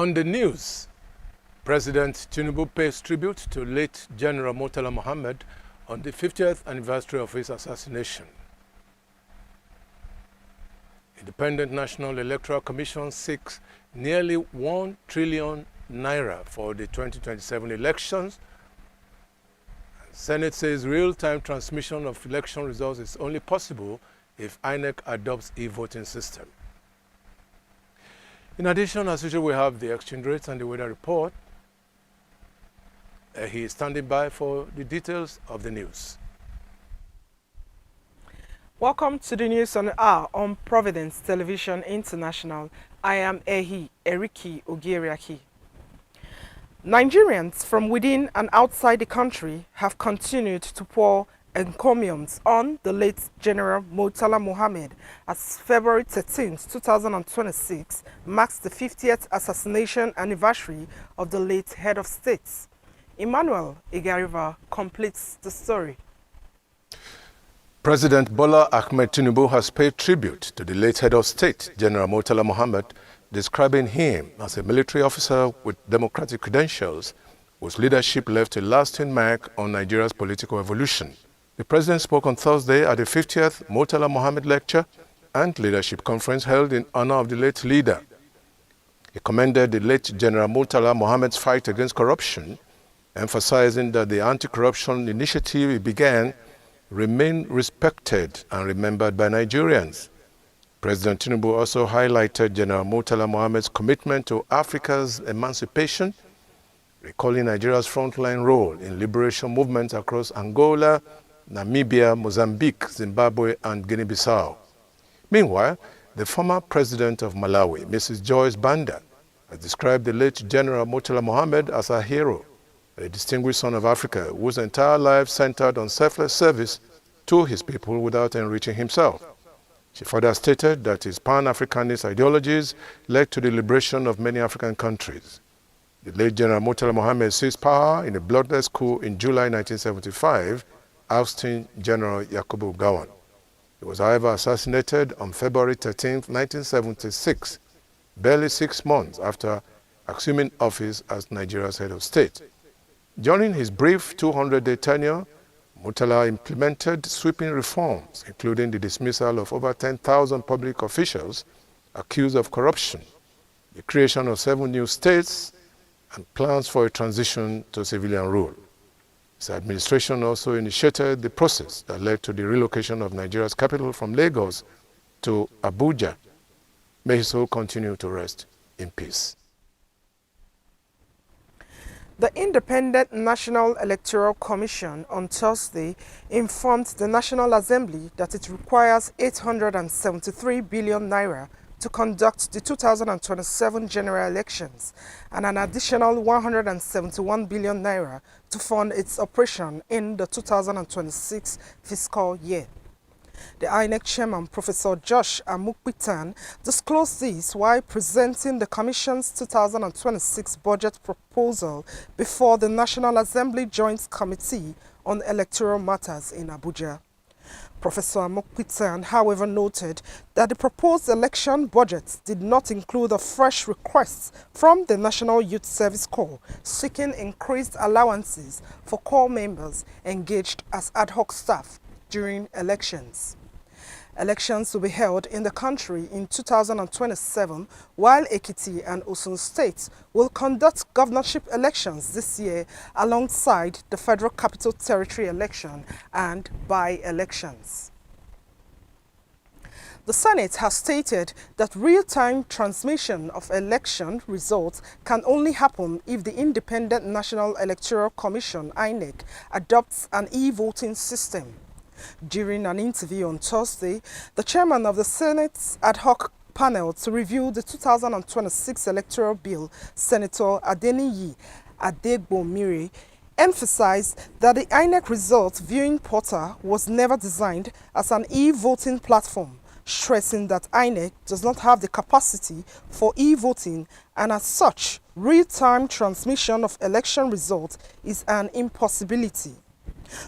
On the news, President Tinubu pays tribute to late General Murtala Muhammed on the 50th anniversary of his assassination. Independent National Electoral Commission seeks nearly 1 trillion naira for the 2027 elections. Senate says real-time transmission of election results is only possible if INEC adopts e-voting system. In addition, as usual, we have the exchange rates and the weather report. He is standing by for the details of the news. Welcome to the news on the hour on Providence Television International. I am Eriki Ogiriaki. Nigerians from within and outside the country have continued to pour encomiums on the late General Murtala Muhammed as February 13, 2026 marks the 50th assassination anniversary of the late head of state. Emmanuel Igariva completes the story. President Bola Ahmed Tinubu has paid tribute to the late head of state, General Murtala Muhammed, describing him as a military officer with democratic credentials whose leadership left a lasting mark on Nigeria's political evolution. The president spoke on Thursday at the 50th Murtala Muhammed Lecture and Leadership Conference held in honor of the late leader. He commended the late General Murtala Muhammed's fight against corruption, emphasizing that the anti-corruption initiative he began remain respected and remembered by Nigerians. President Tinubu also highlighted General Murtala Muhammad's commitment to Africa's emancipation, recalling Nigeria's frontline role in liberation movements across Angola, Namibia, Mozambique, Zimbabwe, and Guinea-Bissau. Meanwhile, the former president of Malawi, Mrs. Joyce Banda, has described the late General Murtala Muhammed as a hero, a distinguished son of Africa whose entire life centered on selfless service to his people without enriching himself. She further stated that his Pan-Africanist ideologies led to the liberation of many African countries. The late General Murtala Muhammed seized power in a bloodless coup in July 1975, ousting General Yakubu Gowon. He was, however, assassinated on February 13, 1976, barely 6 months after assuming office as Nigeria's head of state. During his brief 200-day tenure, Murtala implemented sweeping reforms, including the dismissal of over 10,000 public officials accused of corruption, the creation of 7 new states, and plans for a transition to civilian rule. His administration also initiated the process that led to the relocation of Nigeria's capital from Lagos to Abuja. May his soul continue to rest in peace. The Independent National Electoral Commission on Thursday informed the National Assembly that it requires 873 billion naira to conduct the 2027 general elections and an additional 171 billion naira to fund its operation in the 2026 fiscal year. The INEC chairman, Professor Josh Amukpitan, disclosed this while presenting the Commission's 2026 budget proposal before the National Assembly Joint Committee on Electoral Matters in Abuja. Professor Amukpitan, however, noted that the proposed election budget did not include a fresh request from the National Youth Service Corps seeking increased allowances for corps members engaged as ad hoc staff during elections. Elections will be held in the country in 2027, while Ekiti and Osun states will conduct governorship elections this year alongside the Federal Capital Territory election and by-elections. The Senate has stated that real-time transmission of election results can only happen if the Independent National Electoral Commission, INEC, adopts an e-voting system. During an interview on Thursday, the chairman of the Senate's ad hoc panel to review the 2026 electoral bill, Senator Adeniyi Adegbomire, emphasized that the INEC results viewing portal was never designed as an e-voting platform, stressing that INEC does not have the capacity for e-voting and as such, real-time transmission of election results is an impossibility.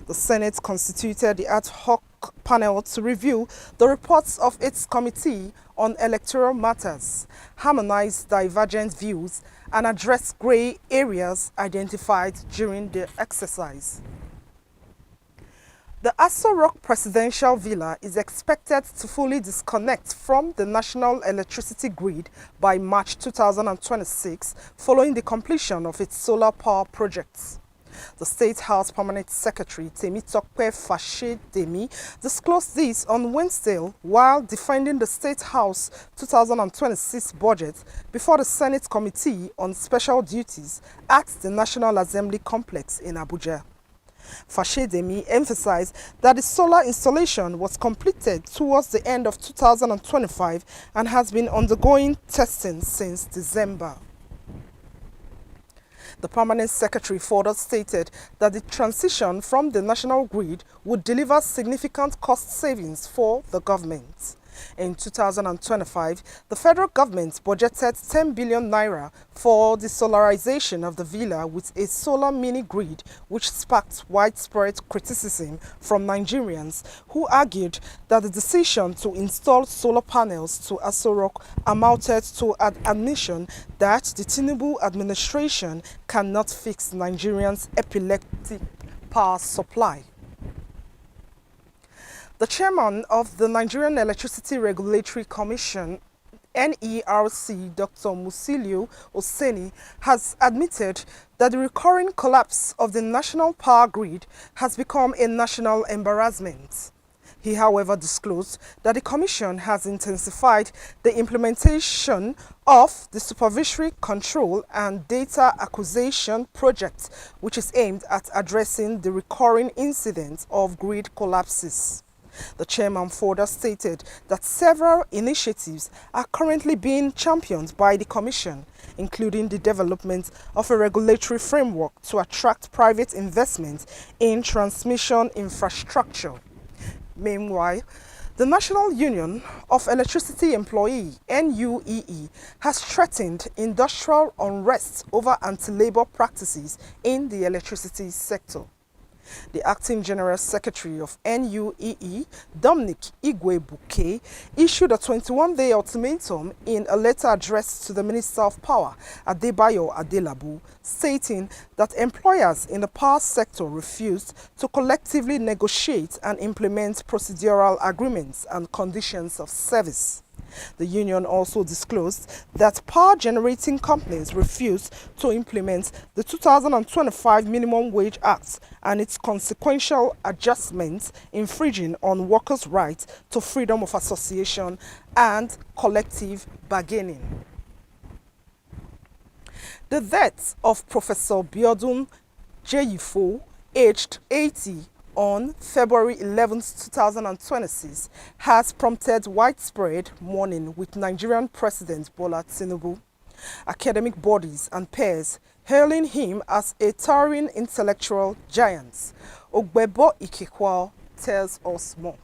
The Senate constituted the ad hoc panel to review the reports of its Committee on Electoral Matters, harmonize divergent views, and address grey areas identified during the exercise. The Aso Rock Presidential Villa is expected to fully disconnect from the national electricity grid by March 2026 following the completion of its solar power projects. The State House Permanent Secretary Temitope Fashedemi disclosed this on Wednesday while defending the State House 2026 budget before the Senate Committee on Special Duties at the National Assembly Complex in Abuja. Fashedemi emphasized that the solar installation was completed towards the end of 2025 and has been undergoing testing since December. The Permanent Secretary further stated that the transition from the national grid would deliver significant cost savings for the government. In 2025, the federal government budgeted 10 billion naira for the solarization of the villa with a solar mini-grid, which sparked widespread criticism from Nigerians who argued that the decision to install solar panels to Aso Rock amounted to an admission that the Tinubu administration cannot fix Nigerians' epileptic power supply. The chairman of the Nigerian Electricity Regulatory Commission, NERC, Dr. Musiliu Oseni, has admitted that the recurring collapse of the national power grid has become a national embarrassment. He, however, disclosed that the Commission has intensified the implementation of the supervisory control and data acquisition project, which is aimed at addressing the recurring incidents of grid collapses. The chairman further stated that several initiatives are currently being championed by the Commission, including the development of a regulatory framework to attract private investment in transmission infrastructure. Meanwhile, the National Union of Electricity Employees (NUEE) has threatened industrial unrest over anti-labor practices in the electricity sector. The Acting General Secretary of NUEE, Dominic Igwe-Buke, issued a 21-day ultimatum in a letter addressed to the Minister of Power, Adebayo Adelabu, stating that employers in the power sector refused to collectively negotiate and implement procedural agreements and conditions of service. The union also disclosed that power-generating companies refused to implement the 2025 Minimum Wage Act and its consequential adjustments, infringing on workers' rights to freedom of association and collective bargaining. The death of Professor Bodun Jifu, aged 80, on February 11, 2026, has prompted widespread mourning with Nigerian President Bola Tinubu, academic bodies and peers hailing him as a towering intellectual giant. Ogbebo Ikekwa tells us more.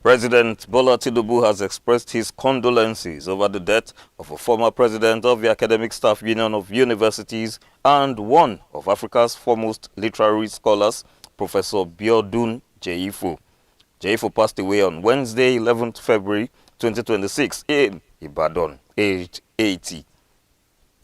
President Bola Tinubu has expressed his condolences over the death of a former president of the Academic Staff Union of Universities and one of Africa's foremost literary scholars, Professor Bodun Jifu. Jifu passed away on Wednesday, 11th February 2026 in Ibadan, aged 80.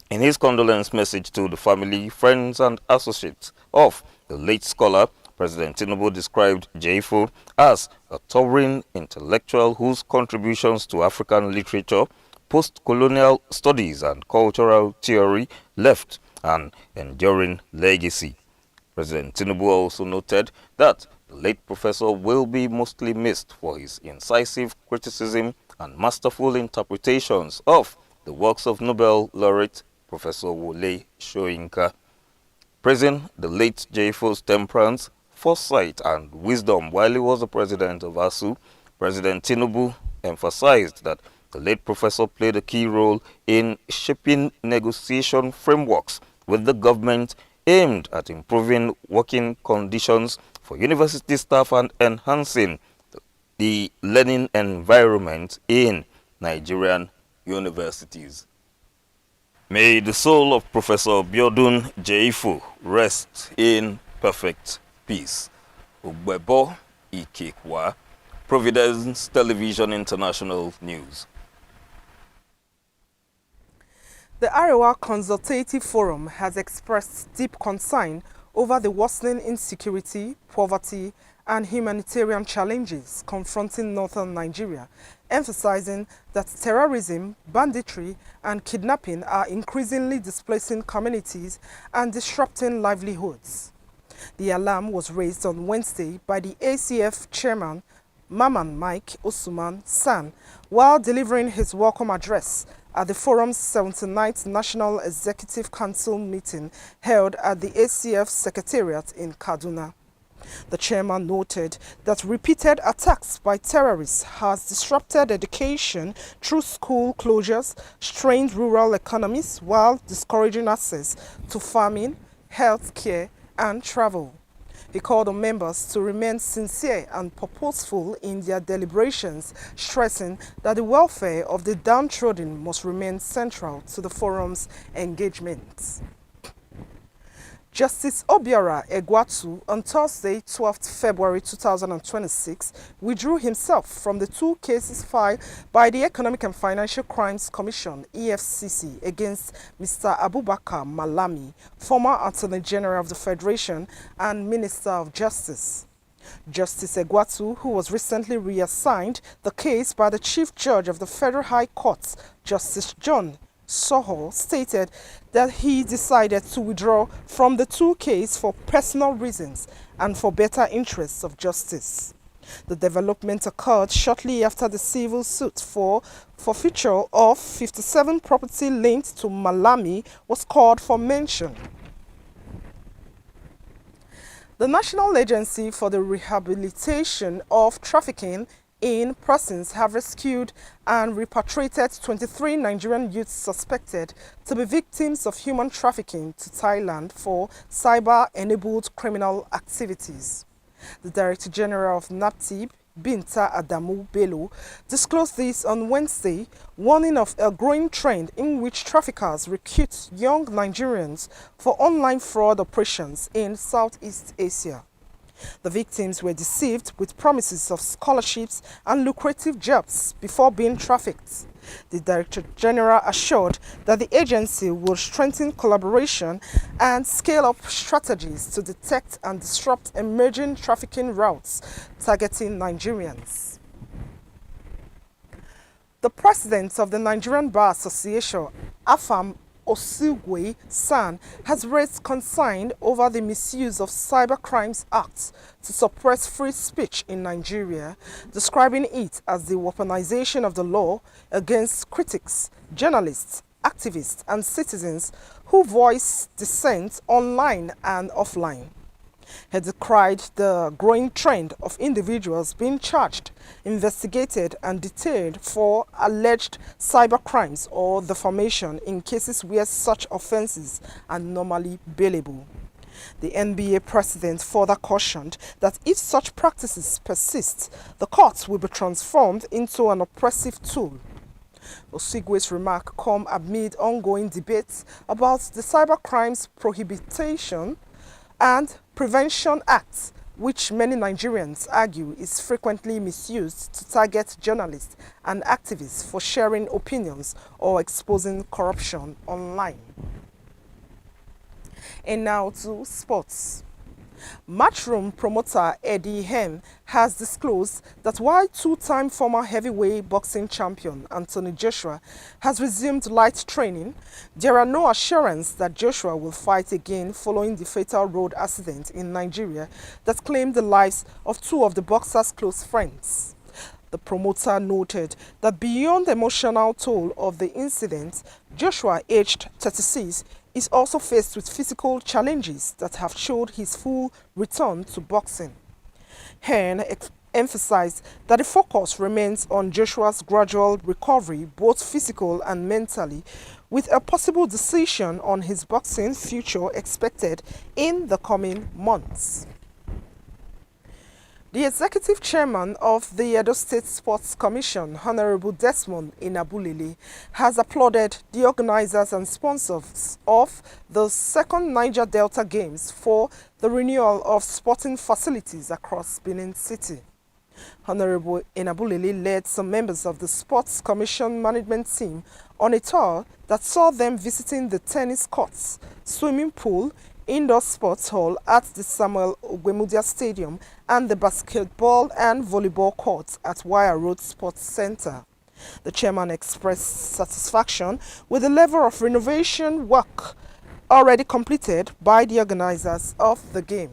In his condolence message to the family, friends and associates of the late scholar, President Tinubu described Jifu as a towering intellectual whose contributions to African literature, post-colonial studies and cultural theory left an enduring legacy. President Tinubu also noted that the late professor will be mostly missed for his incisive criticism and masterful interpretations of the works of Nobel laureate Professor Wole Soyinka. Praising the late Jifu's temperance, foresight and wisdom while he was the president of ASU, President Tinubu emphasized that the late professor played a key role in shaping negotiation frameworks with the government aimed at improving working conditions for university staff and enhancing the learning environment in Nigerian universities. May the soul of Professor Bodun Jifu rest in perfect peace. Ogbebo Ikekwa, Providence Television International News. The Arewa Consultative Forum has expressed deep concern over the worsening insecurity, poverty, and humanitarian challenges confronting northern Nigeria, emphasizing that terrorism, banditry, and kidnapping are increasingly displacing communities and disrupting livelihoods. The alarm was raised on Wednesday by the ACF chairman, Maman Mike Usman San, while delivering his welcome address at the forum's 79th National Executive Council meeting held at the ACF Secretariat in Kaduna. The chairman noted that repeated attacks by terrorists has disrupted education through school closures, strained rural economies while discouraging access to farming, health care, and travel. He called on members to remain sincere and purposeful in their deliberations, stressing that the welfare of the downtrodden must remain central to the forum's engagement. Justice Obiora Egwatu on Thursday, 12th February 2026, withdrew himself from the two cases filed by the Economic and Financial Crimes Commission, EFCC, against Mr. Abubakar Malami, former Attorney General of the Federation and Minister of Justice. Justice Egwatu, who was recently reassigned the case by the Chief Judge of the Federal High Court, Justice John Soho, stated that he decided to withdraw from the two cases for personal reasons and for better interests of justice. The development occurred shortly after the civil suit for forfeiture of 57 property linked to Malami was called for mention. The National Agency for the Rehabilitation of Trafficking in Persons have rescued and repatriated 23 Nigerian youths suspected to be victims of human trafficking to Thailand for cyber-enabled criminal activities. The Director General of NAPTIB, Binta Adamu Bello, disclosed this on Wednesday, warning of a growing trend in which traffickers recruit young Nigerians for online fraud operations in Southeast Asia. The victims were deceived with promises of scholarships and lucrative jobs before being trafficked. The Director General assured that the agency will strengthen collaboration and scale up strategies to detect and disrupt emerging trafficking routes targeting Nigerians. The President of the Nigerian Bar Association, Afam Osugwe San, has raised concern over the misuse of Cybercrimes Act to suppress free speech in Nigeria, describing it as the weaponization of the law against critics, journalists, activists, and citizens who voice dissent online and offline. He decried the growing trend of individuals being charged, investigated, and detained for alleged cybercrimes or defamation in cases where such offenses are normally bailable. The NBA president further cautioned that if such practices persist, the courts will be transformed into an oppressive tool. Osigwe's remark come amid ongoing debates about the Cybercrimes Prohibition and Prevention Act, which many Nigerians argue is frequently misused to target journalists and activists for sharing opinions or exposing corruption online. And now to sports. Matchroom promoter Eddie Hearn has disclosed that while two-time former heavyweight boxing champion Anthony Joshua has resumed light training, there are no assurances that Joshua will fight again following the fatal road accident in Nigeria that claimed the lives of two of the boxer's close friends. The promoter noted that beyond the emotional toll of the incident, Joshua, aged 36, is also faced with physical challenges that have showed his full return to boxing. Hearn emphasized that the focus remains on Joshua's gradual recovery, both physical and mentally, with a possible decision on his boxing future expected in the coming months. The executive chairman of the Edo State Sports Commission, Honorable Desmond Inabulele, has applauded the organizers and sponsors of the second Niger Delta Games for the renewal of sporting facilities across Benin City. Honorable Enabulili led some members of the Sports Commission management team on a tour that saw them visiting the tennis courts, swimming pool, indoor sports hall at the Samuel Ogwemudia Stadium and the basketball and volleyball courts at Wire Road Sports Center. The chairman expressed satisfaction with the level of renovation work already completed by the organizers of the game.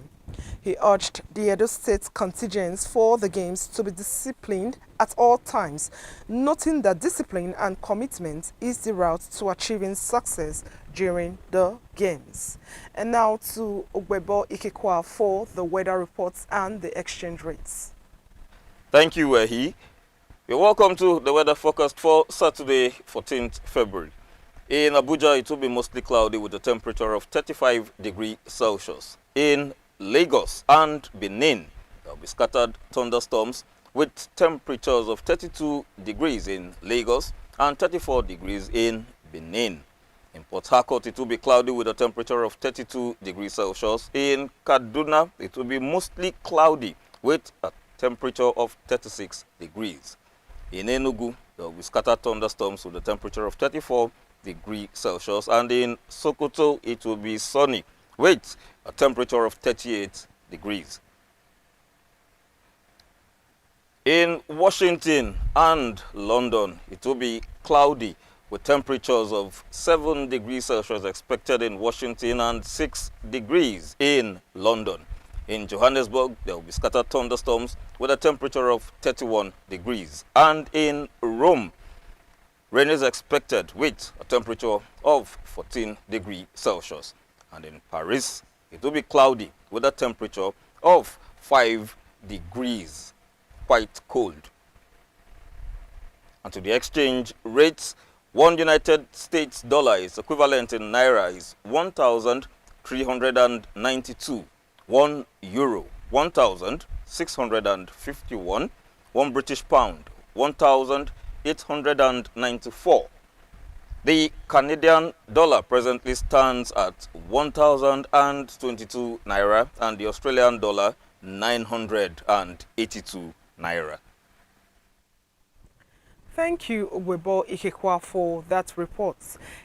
He urged the Edo State contingents for the games to be disciplined at all times, noting that discipline and commitment is the route to achieving success during the games. And now to Ogwebo Ikekwa for the weather reports and the exchange rates. Thank you, Wehi. You're welcome to the weather forecast for Saturday, 14th February. In Abuja, it will be mostly cloudy with a temperature of 35 degrees Celsius. In Lagos and Benin, there will be scattered thunderstorms with temperatures of 32 degrees in Lagos and 34 degrees in Benin. In Port Harcourt, it will be cloudy with a temperature of 32 degrees Celsius. In Kaduna, it will be mostly cloudy with a temperature of 36 degrees. In Enugu, there will be scattered thunderstorms with a temperature of 34 degrees Celsius. And in Sokoto, it will be sunny with a temperature of 38 degrees. In Washington and London, it will be cloudy with temperatures of 7 degrees Celsius expected in Washington and 6 degrees in London. In Johannesburg, there will be scattered thunderstorms with a temperature of 31 degrees. And in Rome, rain is expected with a temperature of 14 degrees Celsius. And in Paris, it will be cloudy with a temperature of 5 degrees, quite cold. And to the exchange rates, one United States dollar is equivalent in Naira is 1,392. 1 euro, 1,651. 1 British pound, 1,894. The Canadian dollar presently stands at 1,022 Naira and the Australian dollar 982 Naira. Thank you, Ogwebo Ikekwa, for that report.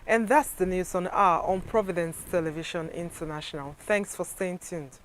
And that's the news on Hour on Providence Television International. Thanks for staying tuned.